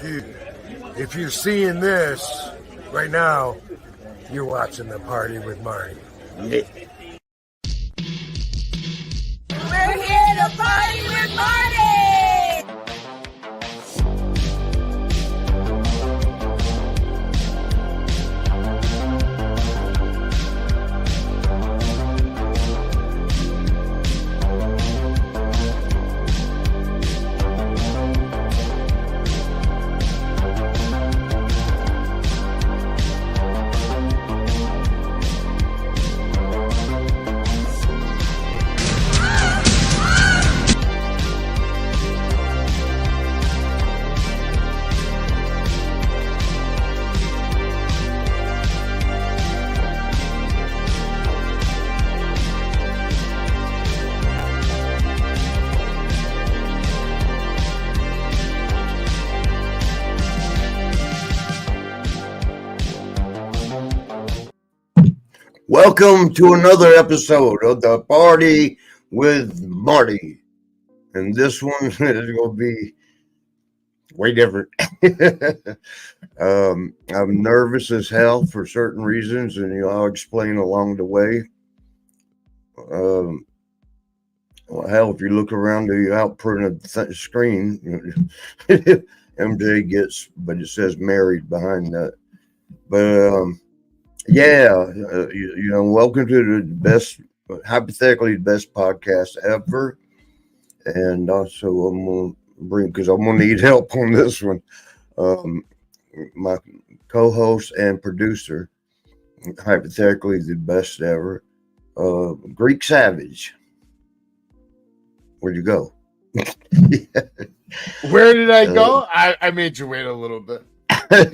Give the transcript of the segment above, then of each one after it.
Dude, if you're seeing this right now, you're watching the Party with Marty. We're here to party with Marty! Welcome to another episode of the Party with Marty. And this one is going to be way different. I'm nervous as hell for certain reasons, and I'll explain along the way. Well, hell, if you look around the outprint of the screen, MJ gets, but it says married behind that. But welcome to the best, hypothetically the best podcast ever. And also I'm going to bring, because I'm going to need help on this one, my co-host and producer, hypothetically the best ever, Greek Savage. Where'd you go? Where did I go? I made you wait a little bit.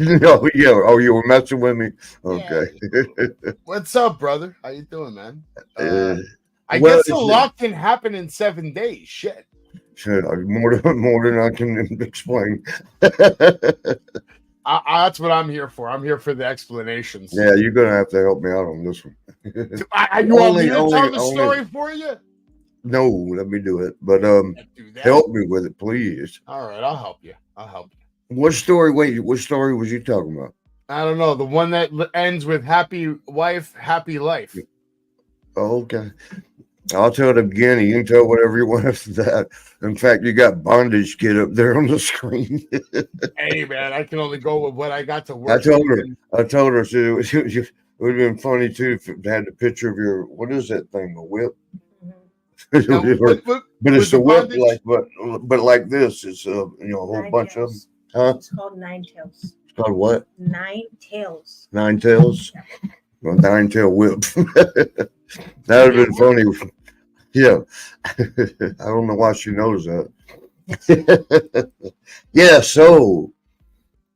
No, yeah. Oh, you were messing with me? Okay. Yeah. What's up, brother? How you doing, man? I well, guess a lot can happen in 7 days. Shit. More than I can explain. That's what I'm here for. I'm here for the explanations. Yeah, you're going to have to help me out on this one. You want me to tell the story for you? No, let me do it. But help me with it, please. All right, I'll help you. What story? Wait, what story was you talking about? I don't know. The one that ends with happy wife, happy life. Oh, okay. I'll tell it again. You can tell whatever you want after that. In fact, you got Bondage kid up there on the screen. Hey, man, I can only go with what I got to work. I told her it would have been funny too if it had a picture of your, what is that thing, a whip? Now, but it's a whip, but like this. It's a whole Nine bunch tails. of them. Huh? It's called Nine Tails. It's called what? 9 tails. 9 tails. Yeah. A 9-tail whip. That would have been funny. Yeah. I don't know why she knows that. Yeah. So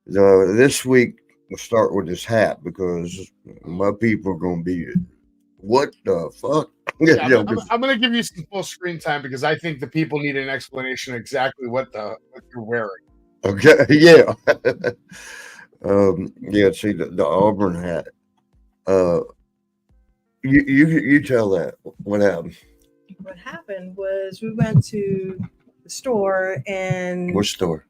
this week we'll start with this hat because my people are going to be, what the fuck? Yeah, I'm going to give you some full screen time because I think the people need an explanation exactly what you're wearing. Okay, yeah. See the Auburn hat. You tell that. What happened? What happened was we went to the store and What store?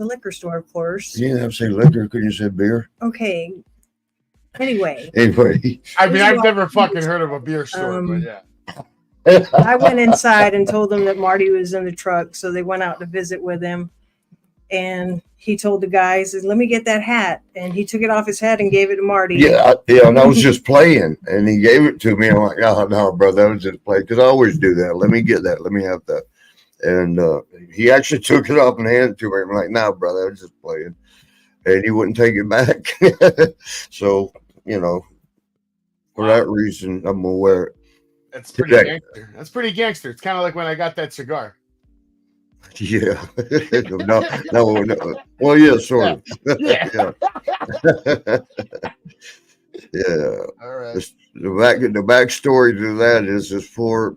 the liquor store, of course. You didn't have to say liquor, couldn't you say beer? Okay. Anyway. I mean, I've never fucking heard of a beer store, but yeah. I went inside and told them that Marty was in the truck, so they went out to visit with him. And he told the guys, let me get that hat. And he took it off his head and gave it to Marty. Yeah, and I was just playing, and he gave it to me. I'm like, oh, no, brother, that was just play, because I always do that. Let me get that. Let me have that. And he actually took it off and handed it to me. I'm like, no, brother, I was just playing. And he wouldn't take it back. So, for that reason, I'm going to wear it. That's pretty gangster. That's pretty gangster. It's kind of like when I got that cigar. Yeah. No. Well, yeah, sort of. Yeah. Yeah. All right. The backstory to that is this poor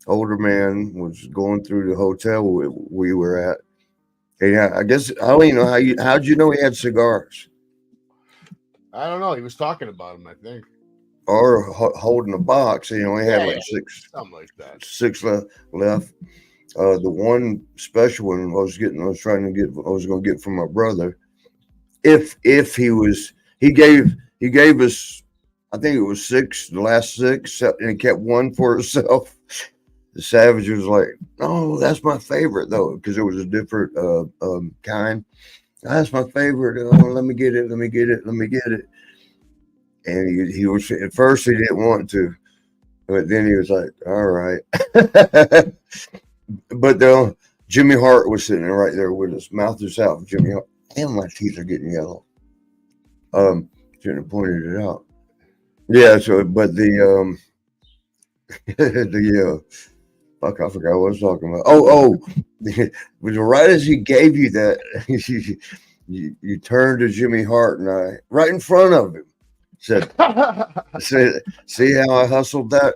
older man was going through the hotel we were at. And I guess I don't even know how'd you know he had cigars? I don't know. He was talking about them, I think. Or holding a box. He had like six. Something like that. 6 left. The one special one I was going to get from my brother. If he gave us, I think it was 6, the last 6, and he kept one for himself. The Savage was like, "No, that's my favorite though," because it was a different kind. That's my favorite. Oh, let me get it. And he was, at first he didn't want to, but then he was like, "All right." But Jimmy Hart was sitting right there with us, mouth is out. Jimmy Hart, and my teeth are getting yellow. Shouldn't have pointed it out. Yeah. So, but the fuck, I forgot what I was talking about. Oh, was right as he gave you that, you turned to Jimmy Hart and I, right in front of him, said, "See how I hustled that?"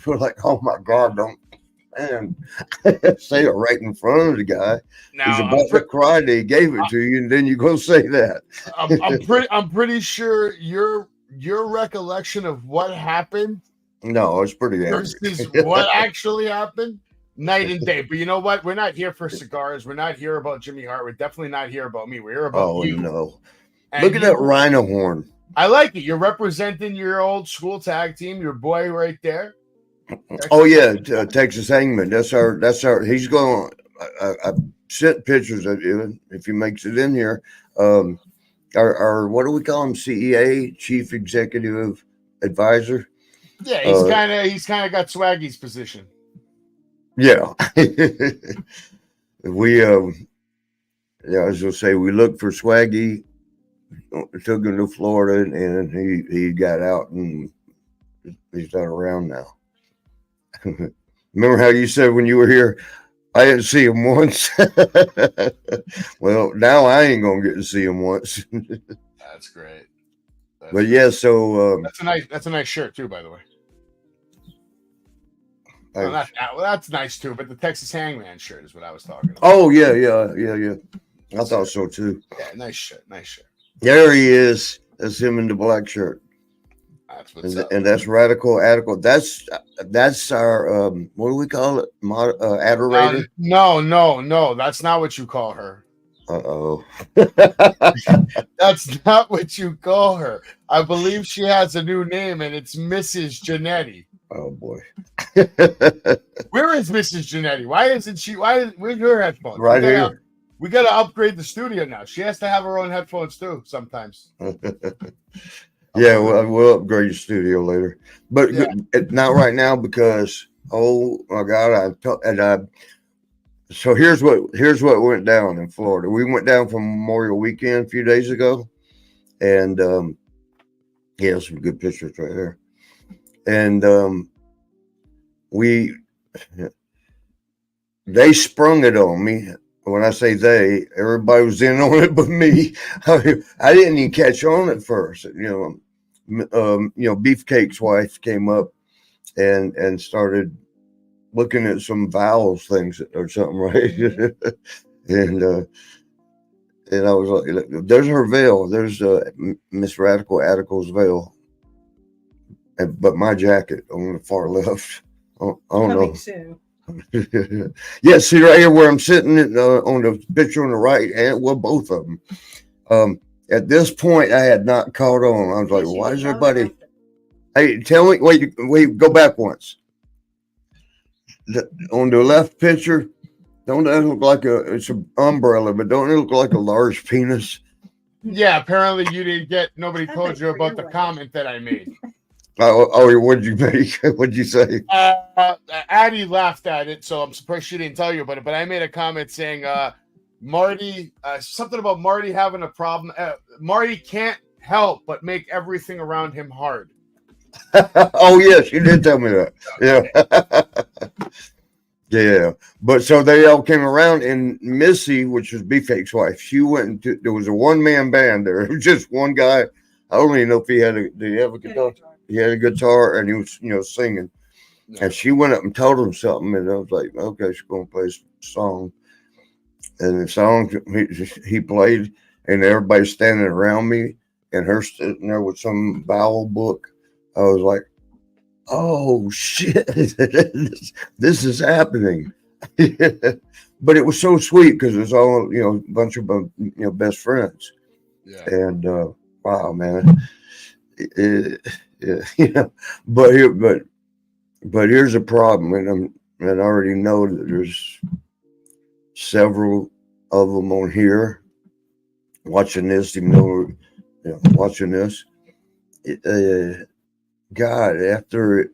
We're like, "Oh my God, don't, man, say it right in front of the guy. Now, He's about to cry that he gave it to you, and then you go say that." I'm pretty sure your recollection of what happened No, it's pretty angry. versus what actually happened, night and day. But you know what? We're not here for cigars. We're not here about Jimmy Hart. We're definitely not here about me. We're here about you. No. And Look at that rhino horn. I like it. You're representing your old school tag team, your boy right there. Oh yeah, Texas Hangman. That's our. He's going. I sent pictures of him if he makes it in here. Our what do we call him? CEA, Chief Executive Advisor. Yeah, he's kind of got Swaggy's position. Yeah, we I was gonna say we looked for Swaggy, took him to Florida, and he got out and he's not around now. Remember how you said when you were here, I didn't see him once? Well, now I ain't gonna get to see him once. That's great. But yeah, so that's a nice shirt too, by the way. Well, that's nice too, but the Texas Hangman shirt is what I was talking about. Oh yeah. I thought so too. Yeah, nice shirt. There he is. That's him in the black shirt. That's what's up. And that's Radical. That's our what do we call it? Adorator? No, that's not what you call her. Uh-oh. That's not what you call her. I believe she has a new name, and it's Mrs. Jannetty. Oh boy. Where is Mrs. Jannetty? Why isn't she? Where's her headphones? Right here. We gotta upgrade the studio now. She has to have her own headphones too sometimes. Yeah, we'll upgrade your studio later, but not right now because oh my God, so here's what went down in Florida. We went down for Memorial Weekend a few days ago, and yeah, some good pictures right there. And they sprung it on me. When I say they, everybody was in on it but me. I didn't even catch on at first. Beefcake's wife came up and started looking at some vows things or something, right? and I was like, "There's her veil. There's Miss Radical Attical's veil." But my jacket on the far left. Oh no. Soon. Yeah, see right here where I'm sitting on the picture on the right, and well, both of them. At this point, I had not caught on. I was like, "Why is everybody?" Hey, tell me. Wait. Go back once. On the left picture, don't that look like it's an umbrella? But don't it look like a large penis? Yeah. Apparently, you didn't get. Nobody told you about the comment that I made. Oh, what'd you make? What'd you say? Addie laughed at it, so I'm surprised she didn't tell you about it. But I made a comment saying, Marty, something about Marty having a problem. Marty can't help but make everything around him hard. Oh, yes, you did tell me that. Yeah. Yeah. But so they all came around, and Missy, which was Beefcake's wife, she went there was a one-man band there. It was just one guy. I don't even know if did he have a guitar? He had a guitar and he was, singing. Yeah. And she went up and told him something, and I was like, okay, she's going to play a song. And the song he played, and everybody's standing around me, and her sitting there with some Bible book. I was like, oh shit, this is happening. But it was so sweet because it was all, a bunch of, best friends. Yeah. And wow, man. But here's a problem, and I already know that there's several of them on here watching this, even though watching this. God, after it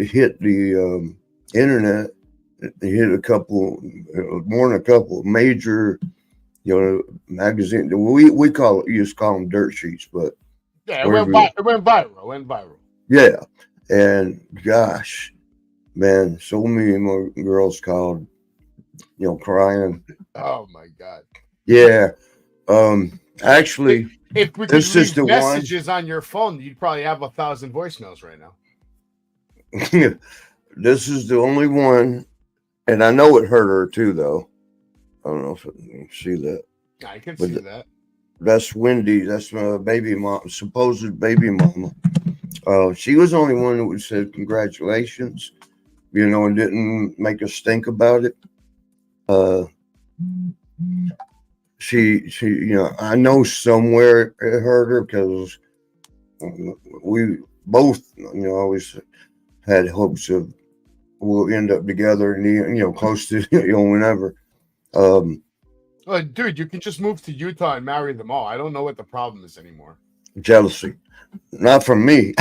hit the internet, it hit more than a couple of major, magazines. We call it, used to call them dirt sheets, but yeah, it went viral. Yeah, and gosh, man, so many more girls called, crying. Oh my God. Yeah, actually, if we could leave messages on your phone, you'd probably have 1,000 voicemails right now. This is the only one, and I know it hurt her too, though. I don't know if you can see that. I can see that. That's Wendy. That's my baby mom, supposed baby mama. She was the only one who said congratulations, and didn't make us think about it. She, I know somewhere it hurt her because we both, always had hopes of we'll end up together and, close to, whenever. Dude, you can just move to Utah and marry them all. I don't know what the problem is anymore. Jealousy. Not from me.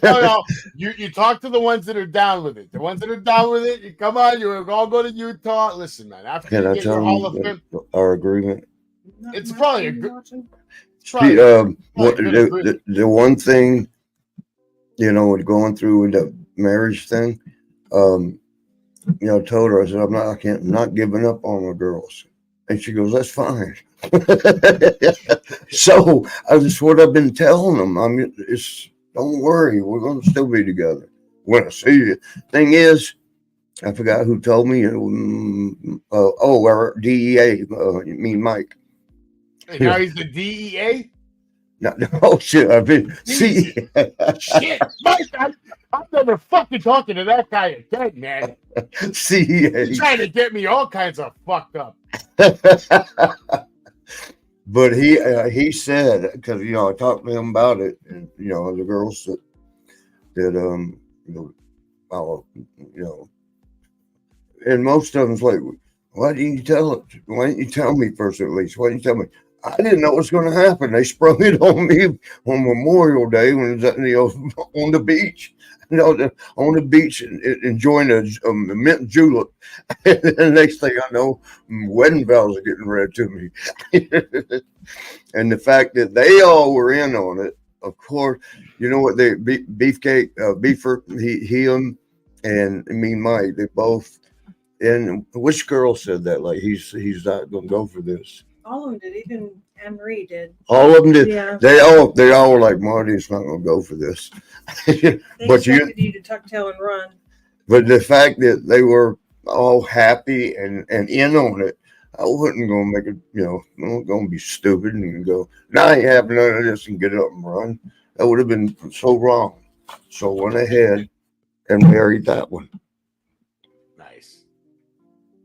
No. You talk to the ones that are down with it. The ones that are down with it, you come on, you all go to Utah. Listen, man, after Can you I get tell your Hall of Fame, our agreement? it's probably a good. The one thing, with going through the marriage thing, told her, I said, I'm not giving up on my girls. And she goes, that's fine. So that's what I've been telling them. Don't worry, we're going to still be together when I see you. Thing is, I forgot who told me. Our DEA, me and Mike. And now he's the DEA? No, shit. I've been shit, Mike. I'm never fucking talking to that guy again, man. He's trying to get me all kinds of fucked up. But he said, because I talked to him about it, and the girls that and most of them's like, why didn't you tell me first at least? Why didn't you tell me? I didn't know what was going to happen. They sprung it on me on Memorial Day when it was on the beach. On the beach enjoying a mint julep. And the next thing I know, wedding vows are getting read to me. And the fact that they all were in on it, of course, you know what, Beefcake, him and me and Mike, they both, and which girl said that? Like, he's not going to go for this. All of them did. Even Anne Marie did. All of them did. Yeah. They all were like, Marty's not going to go for this. They But expected you to tuck tail and run. But the fact that they were all happy and in on it, I wasn't going to make it, I'm not going to be stupid and go, I ain't having none of this and get up and run. That would have been so wrong. So I went ahead and married that one. Nice.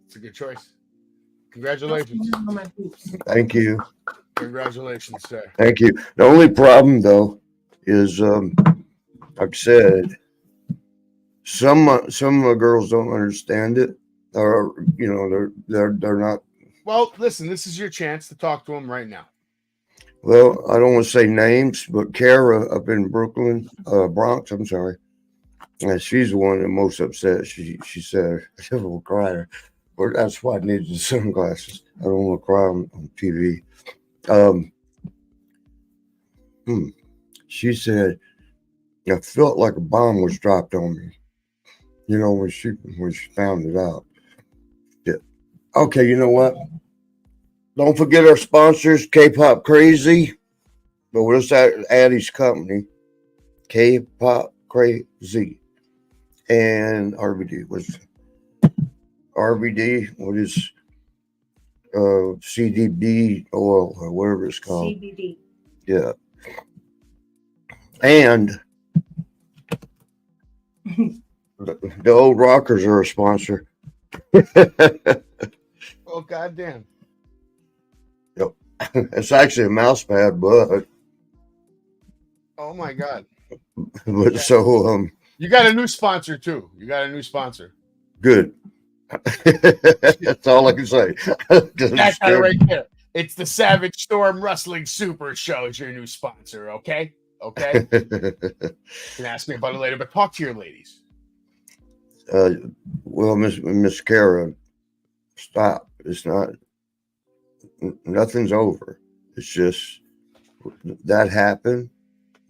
It's a good choice. Congratulations. Thank you. Congratulations, sir. Thank you. The only problem, though, is, like I said, some of the girls don't understand it, or they're not. Well, listen, this is your chance to talk to them right now. Well, I don't want to say names, but Kara up in Brooklyn, Bronx. I'm sorry. And she's the one that most upset. She said, I will cry. But that's why I needed the sunglasses. I don't want to cry on TV. She said, I felt like a bomb was dropped on me. When she found it out. Yeah. Okay, you know what? Don't forget our sponsors, K-Pop Crazy. But what's that? Addie's company, K-Pop Crazy, and RVD. RVD, what is CDB oil or whatever it's called. CBD. Yeah. And the old rockers are a sponsor. Oh goddamn! Yep. It's actually a mouse pad, but Oh my god! so You got a new sponsor too. You got a new sponsor. good. That's all I can say. That guy right there. It's the Savage Storm Wrestling Super Show is your new sponsor. Okay. You can ask me about it later, but talk to your ladies. Well, Miss Kara, stop. It's not. Nothing's over. It's just that happened.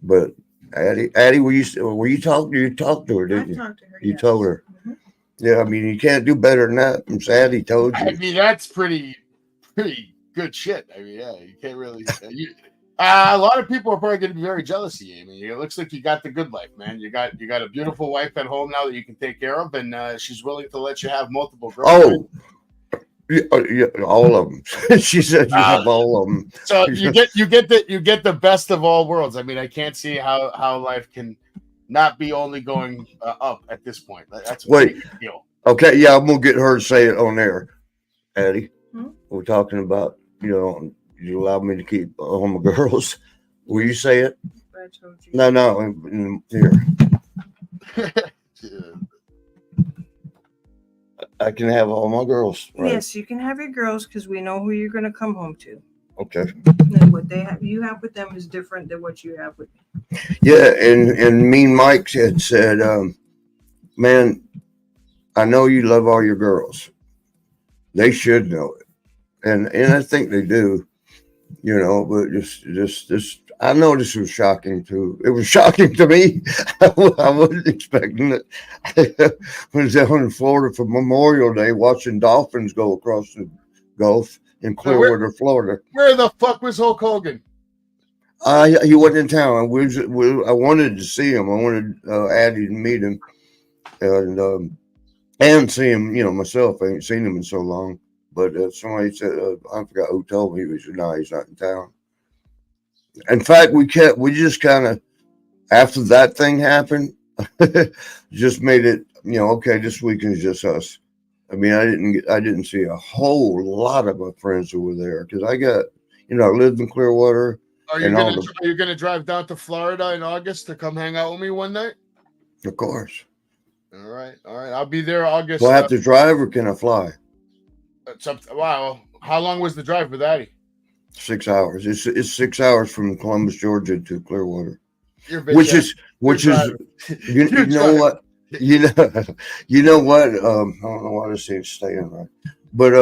But Addie, were you talking? You talked to her, didn't you? I talked to her. You yes. told her. Mhm. Yeah, I mean, you can't do better than that. Miss Addie told I you. mean, that's pretty good shit. I mean, yeah, you can't really. A lot of people are probably going to be very jealous of you. I mean, it looks like you got the good life, man. You got a beautiful wife at home now that you can take care of, and she's willing to let you have multiple girls. Oh, yeah, all of them. She said you have all of them. So you get the best of all worlds. I mean, I can't see how life can not be only going up at this point. That's a Wait. big deal. Okay, yeah, I'm gonna get her to say it on air. Addie, Hmm? we're talking about, you allow me to keep all my girls. Will you say it? I told you. No, here. I can have all my girls, right? Yes, you can have your girls because we know who you're going to come home to. Okay. And what you have with them is different than what you have with me. Yeah, and Mean Mike had said, man, I know you love all your girls. They should know it. And I think they do, but just I know this was shocking too. It was shocking to me. I wasn't expecting it. I was down in Florida for Memorial Day watching dolphins go across the Gulf in Clearwater, Florida. Where the fuck was Hulk Hogan? He wasn't in town. I wanted to see him. I wanted Addie to meet him and see him, myself. I ain't seen him in so long. But somebody said, I forgot who told me, he's not in town. In fact, we just kind of, after that thing happened, just made it, okay, this weekend is just us. I mean, I didn't see a whole lot of my friends who were there because I got, I lived in Clearwater. Are you gonna drive down to Florida in August to come hang out with me one night? Of course. All right. I'll be there August. Do I have to drive or can I fly? Wow. How long was the drive with Addie? 6 hours. It's 6 hours from Columbus, Georgia to Clearwater. Which is you know what? You know what? I don't know why this ain't staying right. But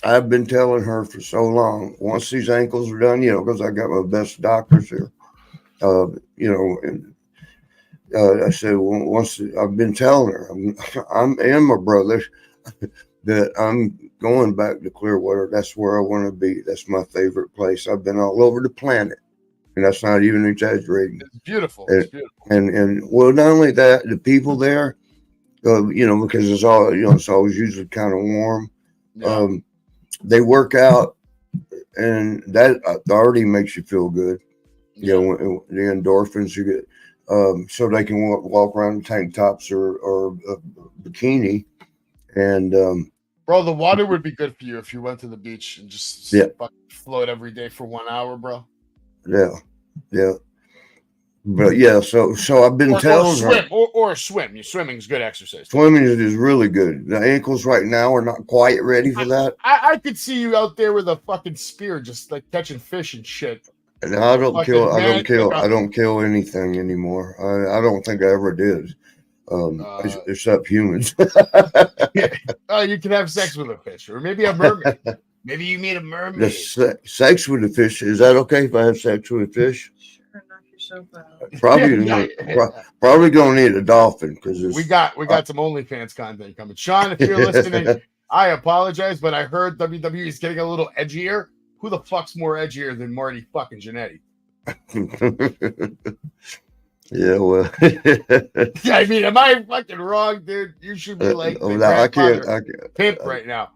I've been telling her for so long, once these ankles are done, because I got my best doctors here. I said, well, once I've been telling her, I'm and my brother that I'm going back to Clearwater. That's where I want to be. That's my favorite place. I've been all over the planet, and that's not even exaggerating. It's beautiful. And well, not only that, the people there, because it's all, it's always usually kind of warm. Yeah. They work out, and that already makes you feel good. Yeah. The endorphins you get. So they can walk around in tank tops or a bikini, and bro, the water would be good for you if you went to the beach and just float every day for 1 hour, bro. Yeah. But yeah, so I've been telling her or swim. Swimming is good exercise. Swimming is really good. The ankles right now are not quite ready for that. I could see you out there with a fucking spear, just like catching fish and shit. And I don't kill anything anymore. I don't think I ever did, except humans. Oh, you can have sex with a fish, or maybe a mermaid. Maybe you meet a mermaid. Sex with a fish, is that okay if I have sex with a fish? Sure, knock yourself out. Probably gonna need a dolphin because we got some OnlyFans content coming. Sean, if you're listening, I apologize, but I heard WWE is getting a little edgier. Who the fuck's more edgier than Marty fucking Jannetty? Yeah, well. Yeah, I mean, am I fucking wrong, dude? You should be like I can't pimp right now.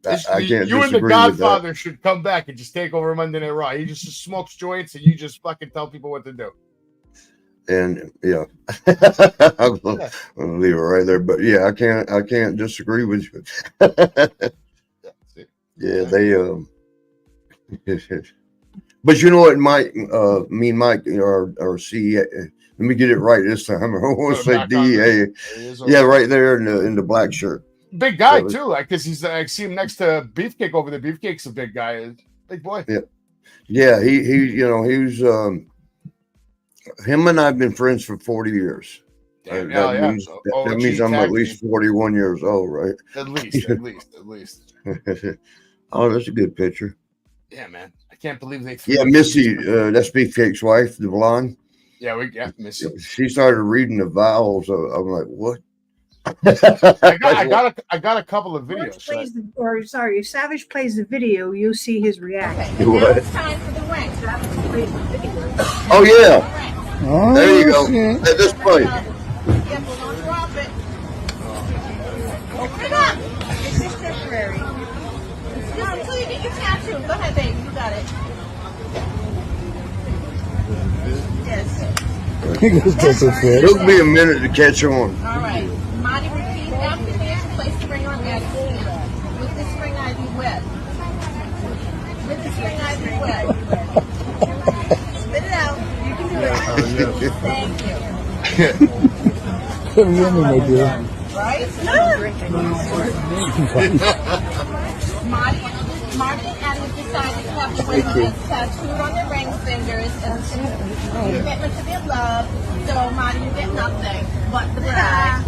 I can't. You and the Godfather should come back and just take over Monday Night Raw. He just smokes joints and you just fucking tell people what to do. And yeah, I'm gonna leave it right there. But yeah, I can't disagree with you. Yeah, they but you know what, Mike? Me and Mike, our CEO. Let me get it right this time. I want to say DEA. Yeah, right there in the black shirt. Big guy too, like because he's. I see him next to Beefcake over there. Beefcake's a big guy, big boy. Yeah, yeah. He you know, he was him and I've been friends for 40 years. Damn, that means I'm at least 41 years old, right? At least. Oh, that's a good picture. Yeah, man. I can't believe they. Yeah, Missy, that's Beefcake's wife, the blonde. Yeah, Missy. She started reading the vows. I'm like, what? I got a couple of videos. If Savage plays the video, you'll see his reaction. Okay, now it's time for the ring. Savage plays the video. Oh yeah. Oh, There you go. shit. At this point. Yeah, but don't drop it. Open it up. This is temporary. No, until you get your tattoo. Go ahead, baby. You got it. Yes. He goes, "That's a fit." It took me a minute to catch on. All right. Marty, repeat after me and place the ring on Addie's hand. With this ring, I be wet. With this ring, I be wet. Spit it out. You can do it. Thank you. Come here, my dear. Right? Marty and Addie decided to have the women tattooed on their ring fingers and commitment to their love. So Marty, you get nothing but the bride.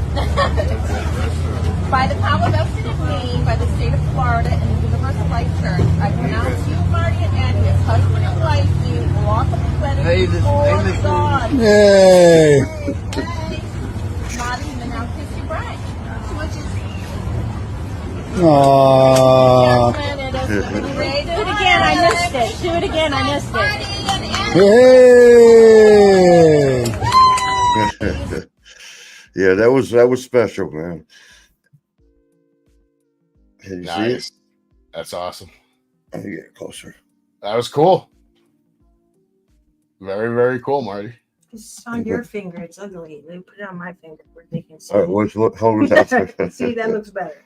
By the power vested in me by the state of Florida and the Universal Life Church, I pronounce you, Marty and Addie, as husband and wife, being lawfully wedded before God. Yay! Marty, you may now kiss your bride. Aww. Do it again, I missed it. Do it again, I missed it. Hey! Yeah, that was special, man. Can you see it? That's awesome. Let me get closer. That was cool. Very, very cool, Marty. It's on your finger. It's ugly. They put it on my finger where they can see. All right, let's hold it out. See, that looks better.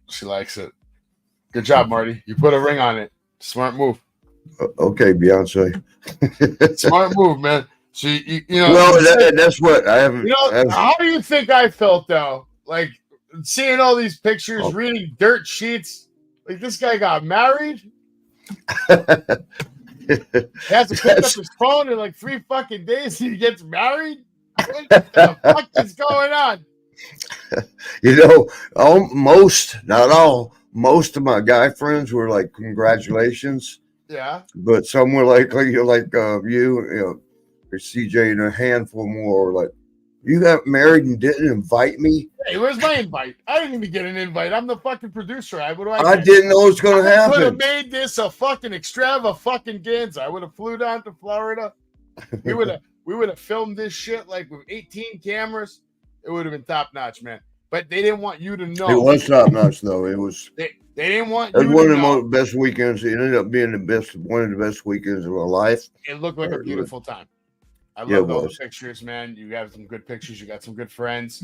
She likes it. Good job, Marty. You put a ring on it. Smart move. Okay, Beyonce. Smart move, man. So you know. Well, that's what I haven't. You know, how do you think I felt though? Like seeing all these pictures, reading dirt sheets. Like this guy got married. He has to pick up his phone in like 3 fucking days. He gets married. What the fuck is going on? You know, most, not all, most of my guy friends were like, "Congratulations." Yeah. But some were like you know, or CJ, and a handful more were like, "You got married and didn't invite me?" Hey, where's my invite? I didn't even get an invite. I'm the fucking producer. I didn't know it was going to I would have happen. made this a fucking extravaganza. I would have flew down to Florida. We would have filmed this shit like with 18 cameras. It would have been top notch, man. But they didn't want you to know. It was top notch, though. It was. They didn't want It was you one to of the know. best weekends. It ended up being one of the best weekends of my life. It looked like a beautiful time. I Yeah, love it all the was. pictures, man. You have some good pictures. You got some good friends.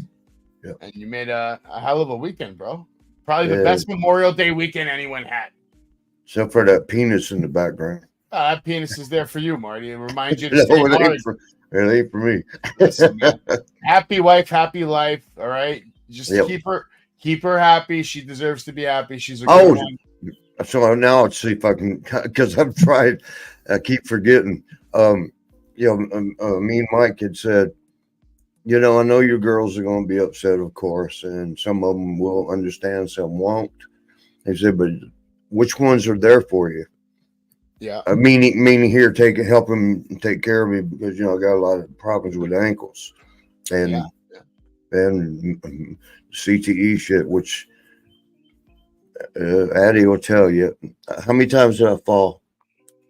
Yeah. And you made a hell of a weekend, bro. Probably the Yeah. best Memorial Day weekend anyone had. Except for that penis in the background. That penis is there for you, Marty. It reminds you to No, stay it hard. ain't for me. Listen, man. Happy wife, happy life. All right. Just Yep. keep her happy. She deserves to be happy. She's a good one. So now let's see if I can, because I've tried. I keep forgetting. Me and Mike had said, you know, I know your girls are going to be upset, of course, and some of them will understand, some won't. He said, but which ones are there for you? Yeah. Meaning here, help him take care of me, because, you know, I got a lot of problems with ankles and CTE shit, which Addie will tell you. How many times did I fall?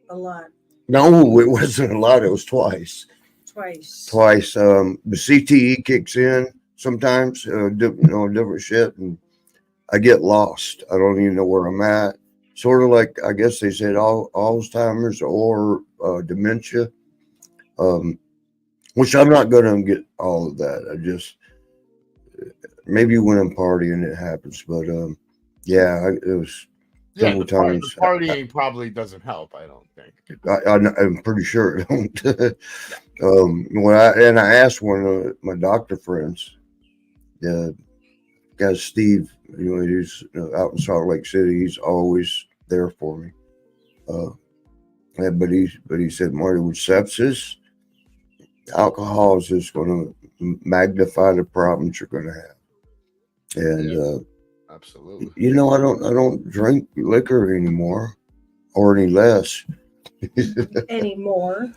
A lot. No, it wasn't a lot. It was twice. Twice. The CTE kicks in sometimes, different shit, and I get lost. I don't even know where I'm at. Sort of like, I guess they said Alzheimer's or dementia. Which I'm not going to get all of that. I just maybe when I'm partying it happens, but it was Yeah, several the times. partying probably doesn't help. I don't think. I'm pretty sure it don't. When I asked one of my doctor friends, guy Steve, he's out in Salt Lake City. He's always there for me. But he said, Marty, with sepsis, alcohol is just going to magnify the problems you're going to have. And absolutely, I don't drink liquor anymore, or any less. Anymore.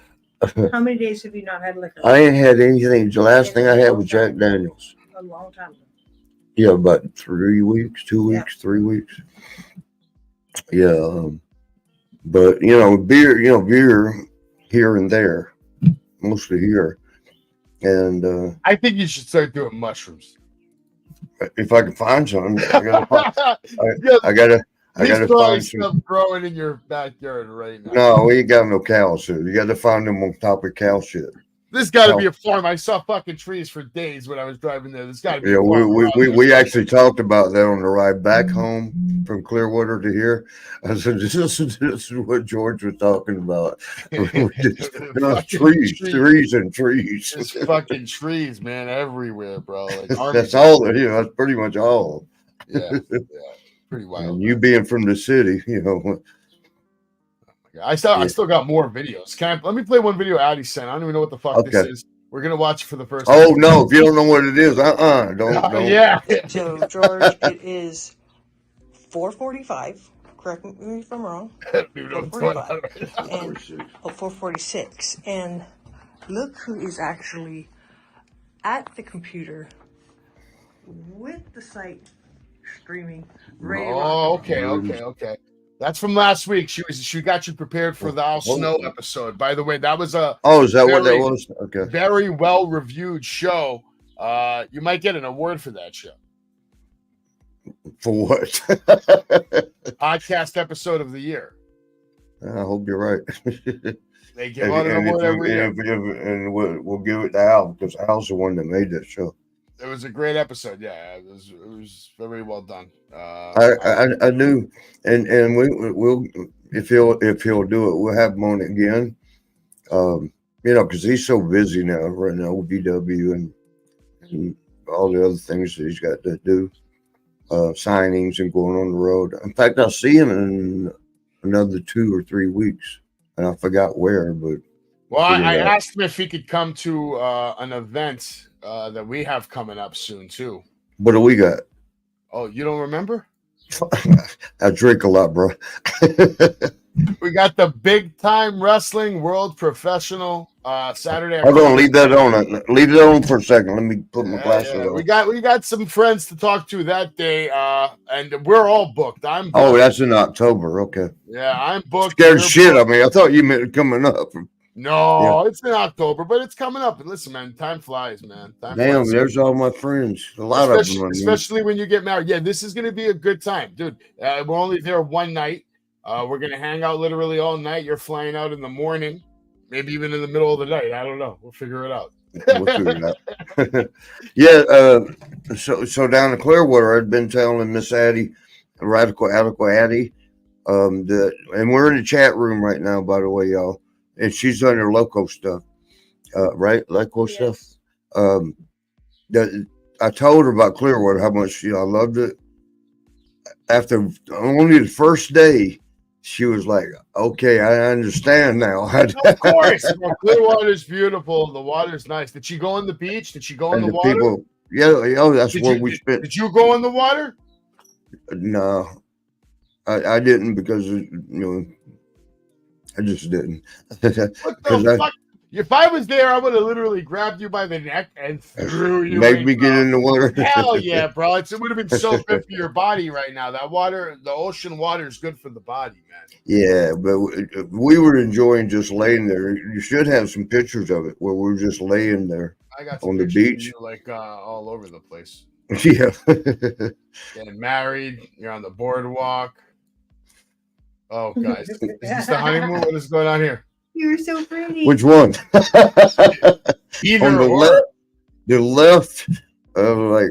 How many days have you not had liquor? I ain't had anything. The last thing I had was Jack Daniels. A long time ago. Yeah, about 3 weeks, 2 weeks, 3 weeks. Yeah, but beer here and there, mostly here. And I think you should start doing mushrooms. If I can find some, I gotta There's find probably some. stuff growing in your backyard right now. No, we ain't got no cows. So you got to find them on top of cow shit. This got to be a farm. I saw fucking trees for days when I was driving there. This got to be. Yeah, a farm we actually talked about that on the ride back home from Clearwater to here. I said, this is what George was talking about. trees. There's fucking trees, man, everywhere, bro. Like that's all. That's pretty much all. Yeah, pretty wild. And you being from the city, I still got more videos. Let me play one video Addie sent. I don't even know what the fuck this is. We're gonna watch it for the first time. Oh no, if you don't know what it is, don't. Yeah. So George, it is 4:45. Correct me if I'm wrong. 4:45 and 4:46. And look who is actually at the computer with the site streaming. Okay. That's from last week. She got you prepared for the Al Snow episode. By the way, that was a is that what that was? Okay. Very well reviewed show. You might get an award for that show. For what? Podcast episode of the year. I hope you're right. They give out an award every year. And we'll give it to Al because Al's the one that made that show. It was a great episode. Yeah, it was very well done. I knew, and we'll if he'll do it, we'll have him on again. Because he's so busy now right now with VW and all the other things that he's got to do, signings and going on the road. In fact, I'll see him in another 2 or 3 weeks, and I forgot where. But I asked him if he could come to an event that we have coming up soon too. What do we got? Oh, you don't remember? I drink a lot, bro. We got the Big Time Wrestling World Professional Saturday. Hold on, leave that on. Leave it on for a second. Let me put my glasses on. We got some friends to talk to that day, and we're all booked. I'm booked. Oh, that's in October. Okay. Yeah, I'm booked. Scared shit. I mean, I thought you meant coming up. No, It's in October, but it's coming up. And listen, man, time flies, man. Damn, there's all my friends. A lot of them. Especially when you get married. Yeah, this is going to be a good time, dude. We're only there one night. We're going to hang out literally all night. You're flying out in the morning, maybe even in the middle of the night. I don't know. We'll figure it out. Yeah. So down in Clearwater, I'd been telling Miss Addie, Radical Addie, that, and we're in the chat room right now, by the way, y'all. And she's on her loco stuff, right? Loco stuff. That I told her about Clearwater, how much I loved it. After only the first day, she was like, "Okay, I understand now." Of course, Clearwater's beautiful. The water's nice. Did she go on the beach? Did she go in the water? People, that's where we spent. Did you go in the water? No, I didn't because I just didn't. What the fuck? If I was there, I would have literally grabbed you by the neck and threw you. Made me get in the water. Hell yeah, bro! It would have been so good for your body right now. That water, the ocean water, is good for the body, man. Yeah, but we were enjoying just laying there. You should have some pictures of it where we were just laying there. I got some on the pictures beach, of you, like all over the place. Yeah, getting married. You're on the boardwalk. Oh, guys, is this the honeymoon? What is going on here? You're so pretty. Which one? Either On the or. left, like,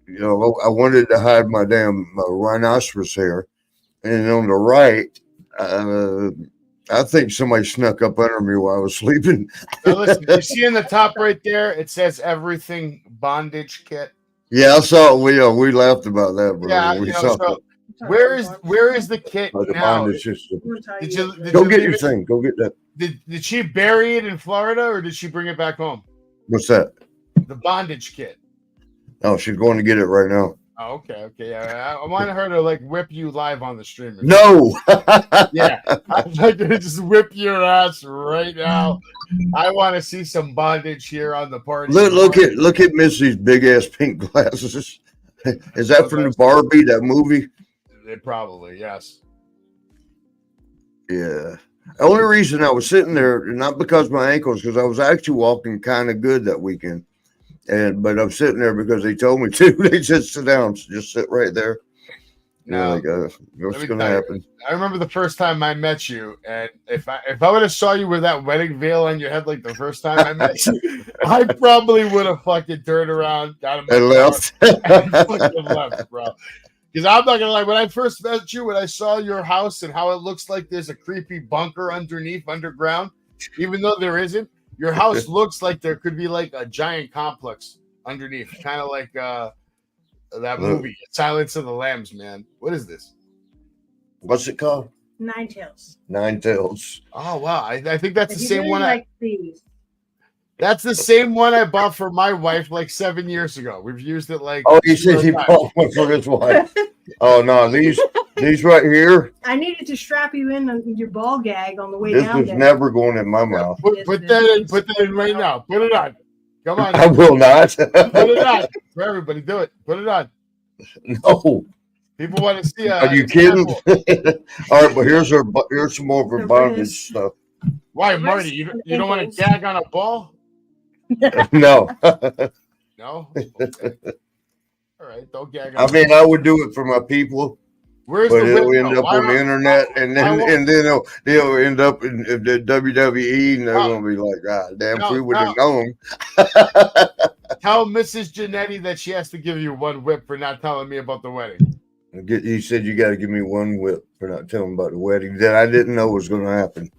you know, I wanted to hide my damn rhinoceros hair, and on the right, I think somebody snuck up under me while I was sleeping. Now listen, you see in the top right there, it says everything bondage kit. Yeah, I saw it. We laughed about that, bro. Yeah, We you know, saw so where is the kit the now? bondage system. Did you Go get leave your it- thing. Go get that. Did she bury it in Florida or did she bring it back home? What's that? The bondage kit. Oh, she's going to get it right now. Oh, okay. Yeah, I wanted her to like whip you live on the stream. No. Yeah, I'm like gonna just whip your ass right now. I want to see some bondage here on the party. Look at Missy's big ass pink glasses. Is that from the Barbie, that movie? It probably, yes. Yeah. The only reason I was sitting there, not because of my ankles, because I was actually walking kind of good that weekend. But I'm sitting there because they told me to. They said sit down, just sit right there. Now, Like, what's me going to tell you, happen? I remember the first time I met you, and if I would have saw you with that wedding veil on your head like the first time I met you, I probably would have fucking turned around, got him, And left. and fucking left, bro. Because I'm not gonna lie, when I first met you, when I saw your house and how it looks like there's a creepy bunker underground, even though there isn't, your house looks like there could be like a giant complex underneath, kind of like that movie, Silence of the Lambs, man. What is this? What's it called? Nine Tails. Nine Tails. Oh wow, I think that's the He same really one. likes these. That's the same one I bought for my wife like 7 years ago. We've used it like. Oh, he said he 2 times. bought one for his wife. Oh no, these right here. I needed to strap you in on your ball gag on the way This down was there. never going in my mouth. Put that in right now. Put it on. Come on. I will not. Put it on. For everybody, do it. Put it on. No. People want to see. Are you kidding? All right, but here's some more of her The bondage wrist. stuff. Why, Marty? You don't want to gag on a ball? No. No. Okay. All right, don't gag. On I mean, I would do it for my people, where's but the it'll whip, end though? up Why on the not- internet, and why then won't- they'll end up in the WWE, and they're Oh. gonna be like, "God damn, No, if we would have no. known." Tell Mrs. Jannetty that she has to give you one whip for not telling me about the wedding. He said you got to give me one whip for not telling about the wedding that I didn't know was going to happen.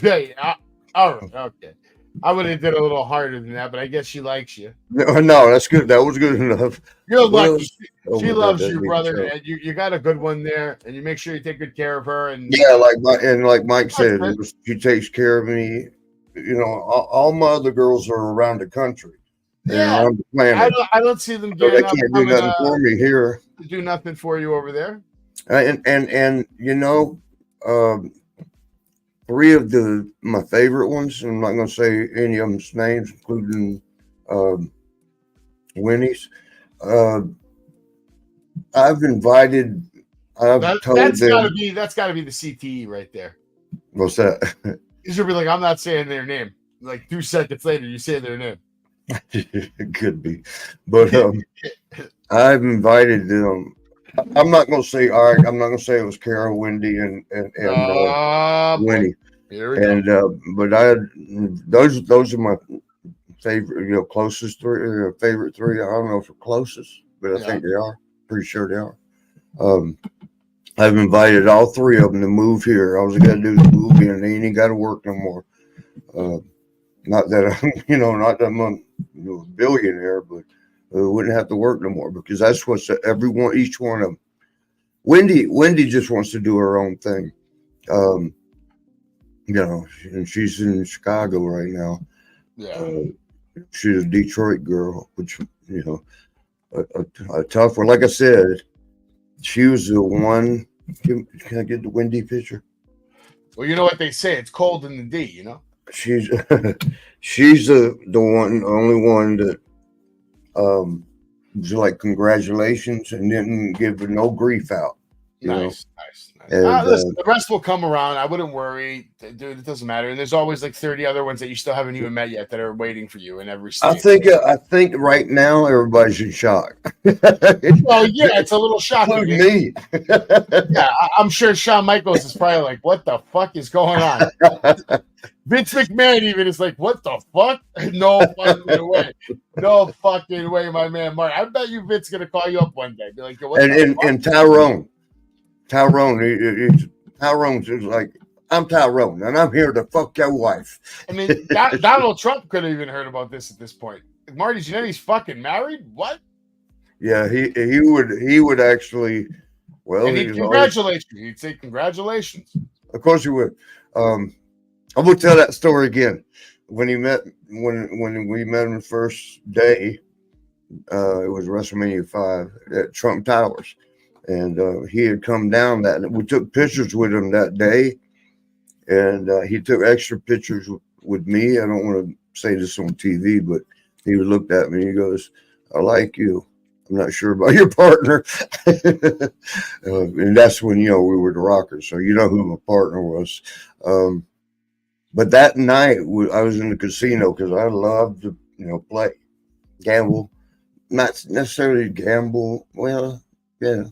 Yeah. All right. Okay. I would have did a little harder than that, but I guess she likes you. No, that's good. That was good enough. You're What lucky. else? Oh She my God, loves that'd you, be brother, terrible. and you got a good one there, and you make sure you take good care of her. And Yeah, like Mike said, Okay. she takes care of me. You know, all my other girls are around the country. And Yeah. around the planet. I don't see them So they getting up can't do nothing for me here. to do nothing for you over there. And you know, 3 of my favorite ones, I'm not going to say any of them's names, including Winnie's. I've told That's them. gotta be the CTE right there. What's that? You should be like, I'm not saying their name. Like 2 seconds later, you say their name. It could be, but I've invited them. I'm not going to say. All right, I'm not going to say it was Carol, Wendy, and Winnie. Here we go. And but those are my favorite, closest 3, favorite 3. I don't know if they're closest, but I think they are. Pretty sure they are. I've invited all 3 of them to move here. All they got to do is move in. They ain't got to work no more. Not that I'm, not that I'm a billionaire, but wouldn't have to work no more because that's what's each one of them. Wendy just wants to do her own thing. And she's in Chicago right now. Yeah. She's a Detroit girl, which, a tough one. Like I said, she was the one. Can I get the Wendy picture? Well, you know what they say. It's cold in the D, you know? She's the only one that was like congratulations and didn't give her no grief out. Nice. And, listen, the rest will come around. I wouldn't worry, dude. It doesn't matter. And there's always like 30 other ones that you still haven't even met yet that are waiting for you in every state. I think right now everybody's in shock. Well, yeah, it's a little shocking. Me. Yeah, I'm sure Shawn Michaels is probably like, "What the fuck is going on?" Vince McMahon even is like, "What the fuck?" No fucking way. No fucking way, my man Mark. I bet you Vince gonna call you up one day. Be like, "What the fuck?" And Tyrone's just like, I'm Tyrone, and I'm here to fuck your wife. I mean, Donald Trump could have even heard about this at this point. Marty Jannetty's fucking married? What? Yeah, he would actually. Well, and he'd congratulate you. He'd say congratulations. Of course he would. I'm gonna tell that story again. When we met him the first day, it was WrestleMania 5 at Trump Towers. And he had come down we took pictures with him that day, and he took extra pictures with me. I don't want to say this on TV, but he looked at me and he goes, "I like you. I'm not sure about your partner." And that's when, we were the Rockers. So you know who my partner was. But that night I was in the casino because I love to, play, gamble, not necessarily gamble. Well, yeah.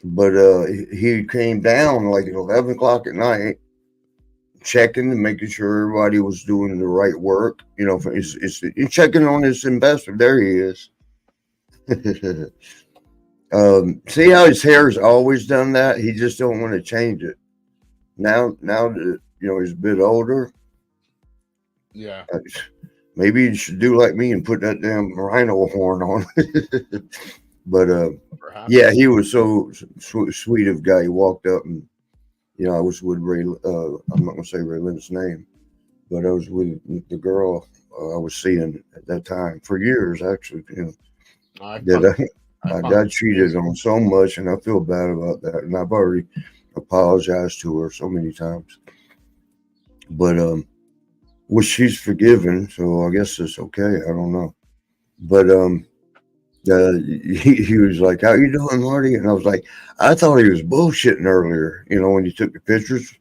But he came down like at 11 o'clock at night, checking and making sure everybody was doing the right work. He's checking on his investor. There he is. See how his hair's always done that? He just don't want to change it. Now that he's a bit older. Yeah. Maybe he should do like me and put that damn rhino horn on. But yeah, he was so sweet of a guy. He walked up and, I was with Ray. I'm not gonna say Ray Lynn's name, but I was with the girl I was seeing at that time for years, actually. I got cheated on so much, and I feel bad about that. And I've already apologized to her so many times. But which she's forgiven, so I guess it's okay. I don't know, but he was like, "How you doing, Marty?" And I was like, I thought he was bullshitting earlier, when you took the pictures,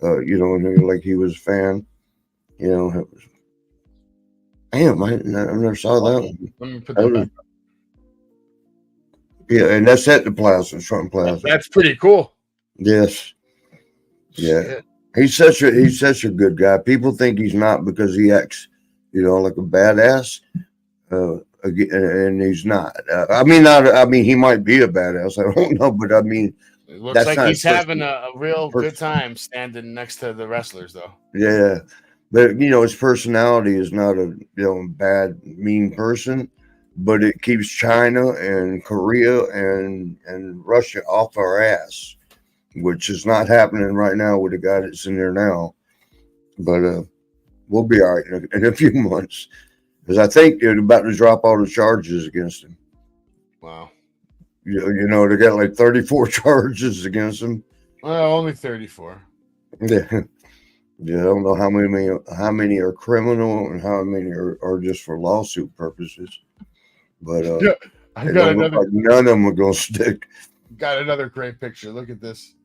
and like he was a fan, it was, damn, I never saw that one. Let me put that back. Yeah, and that's at the Plaza, Trump Plaza. That's pretty cool. Yes. Yeah. Shit. He's such a good guy. People think he's not because he acts, like a badass. And he's not. I mean, he might be a badass. I don't know, but I mean, it looks like he's having a real good time standing next to the wrestlers, though. Yeah, but his personality is not a bad, mean person, but it keeps China and Korea and Russia off our ass, which is not happening right now with the guy that's in there now. But we'll be all right in a few months. Because I think they're about to drop all the charges against him. Wow. They got like 34 charges against him. Well, only 34. Yeah. Yeah, I don't know how many are criminal and how many are just for lawsuit purposes. But none of them are going to stick. Got another great picture. Look at this.